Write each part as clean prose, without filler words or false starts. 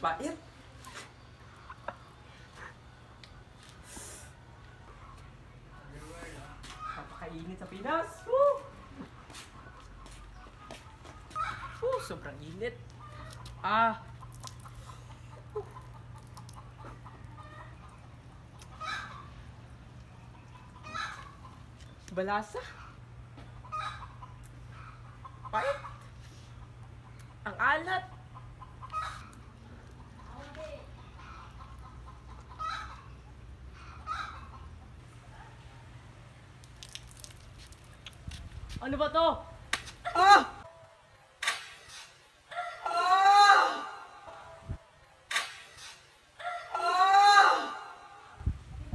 Pait. Napakainit sa Pinas. Woo! Sobrang init. Balasa. Pait. Ang alat. Ano ba to?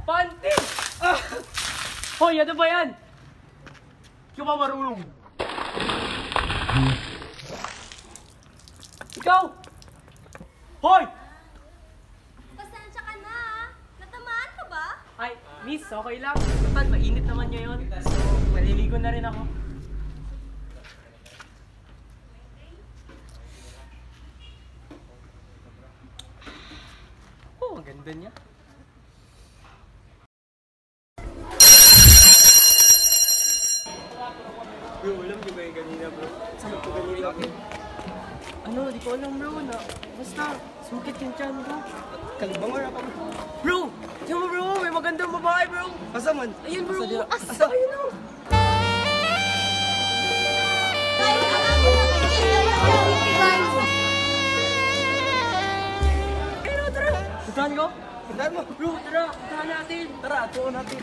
Panty! Hoy, ano ba yan? Ikaw ba marunong? Ikaw! Hoy! Pasensya ka na, natamaan ka ba? Ay, miss, okay lang. Total, mainit naman ngayon. So, maliligo na rin ako. Oh, ang ganda niya. Bro, alam niyo ba yung kanina, bro? Sabi ko kanina. Ano, di ko alam, bro, na basta, sumikit yung tiyan, bro. Kalibangar ako, bro. Bro! Diyan mo, bro! May magandang babae, bro! Asa man? Ayun, bro! Asa? Ayun, bro! Pero, tara! Puntahan ko? Puntahan mo? Bro, tara! Puntahan natin! Tara, tuon natin!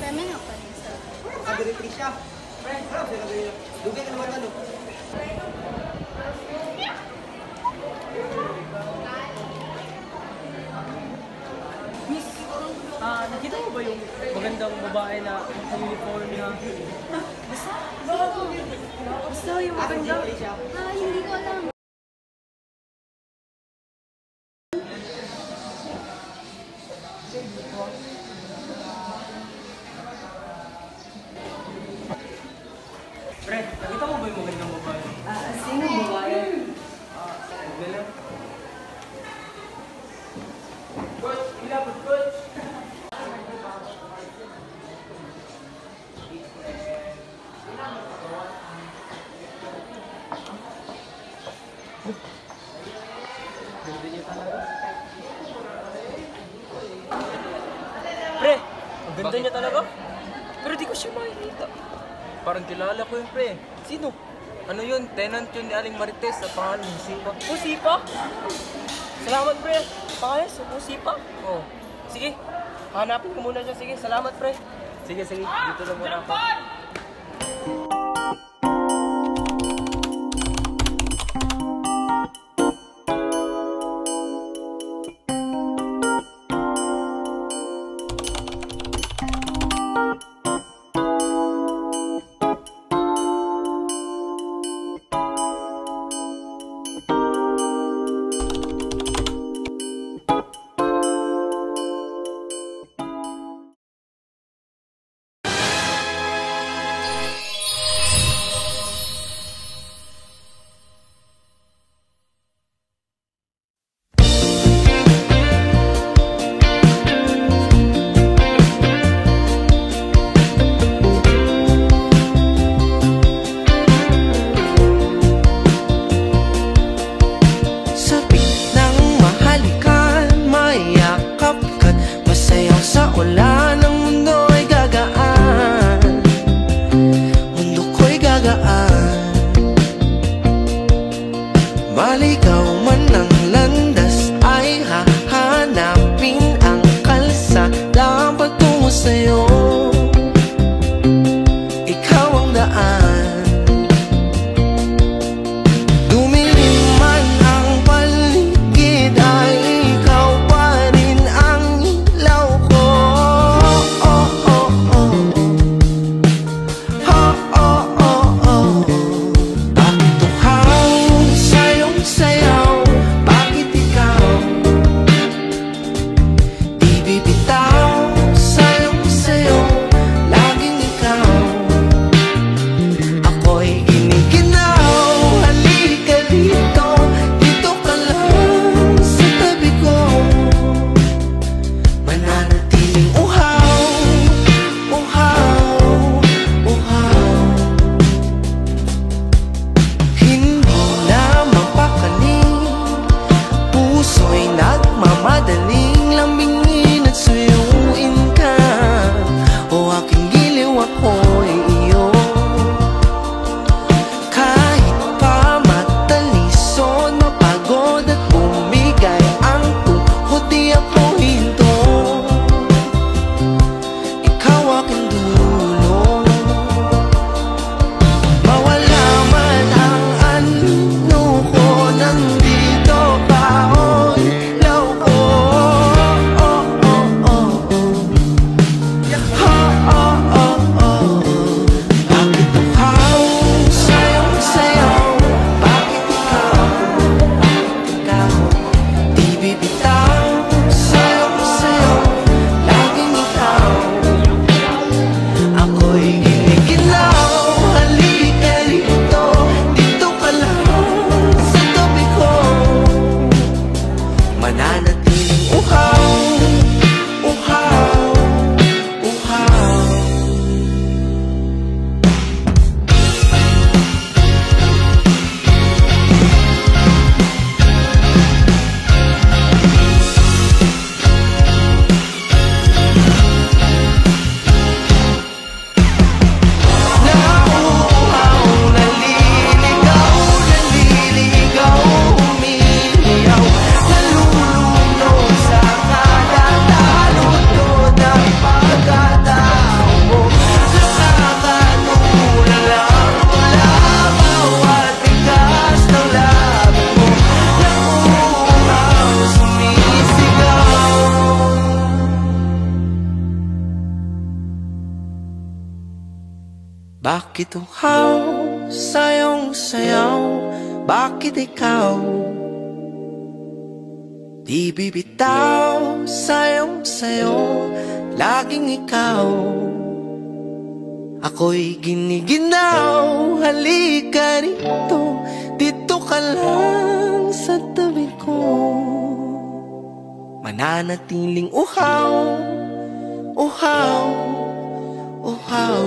Dami nga pa rin sa... Sabi rin siya. Dugay ka naman ano. Miss, nakita mo ba yung magandang babae na sa uniform niya? Basta yung maganda. hindi ko alam. Pre, nakita mo ba yung magandang babae? Sino babae? Maganda. Coach, ilapot, coach! Ganda niya talaga. Pre, ang ganda niya talaga. Pero di ko siya makikita. Parang kilala ko yun, pre. Sino? Ano yun? Tenant yun ni Aling Marites sa pangalan ni Sipa. Sipa? Salamat, pre. Pangayos, Sipa? Oh. Sige, hanapin ko muna siya. Sige, salamat, pre. Sige, sige. Dito lang muna ako. madaling lambingin at suyuin ka. O aking giliw, ako'y iyo. Kahit pa matalisod, mapagod at bumigay ang tuhod, di ako hinto. Ikaw aking dulong. Mawala man ang ano ko, nandito ka, o ilaw ko. Oh, oh, oh, oh. Oh, oh, oh, oh. Bakit uhaw sayong sayaw? Bakit ikaw? Di bibitaw sayong sayaw, laging ikaw. Ako'y giniginaw, halika rito, dito ka lang sa tabi ko. Mananatiling uhaw, uhaw, uhaw. Nauuhaw, naliligaw, naliligaw, umiliyaw, nalulunod sa kadatalutod ng pagkatao mo. Nakakatulala mula bawat tigas ng labi mo. Nauuhaw, sumisigaw. Bakit uhaw sayong sayaw? Bakit ikaw? Di bibitaw sayong sayo, laging ikaw. Ako'y giniginaw, halika rito, dito ka lang sa tabi ko. Mananatiling uhaw, uhaw, uhaw.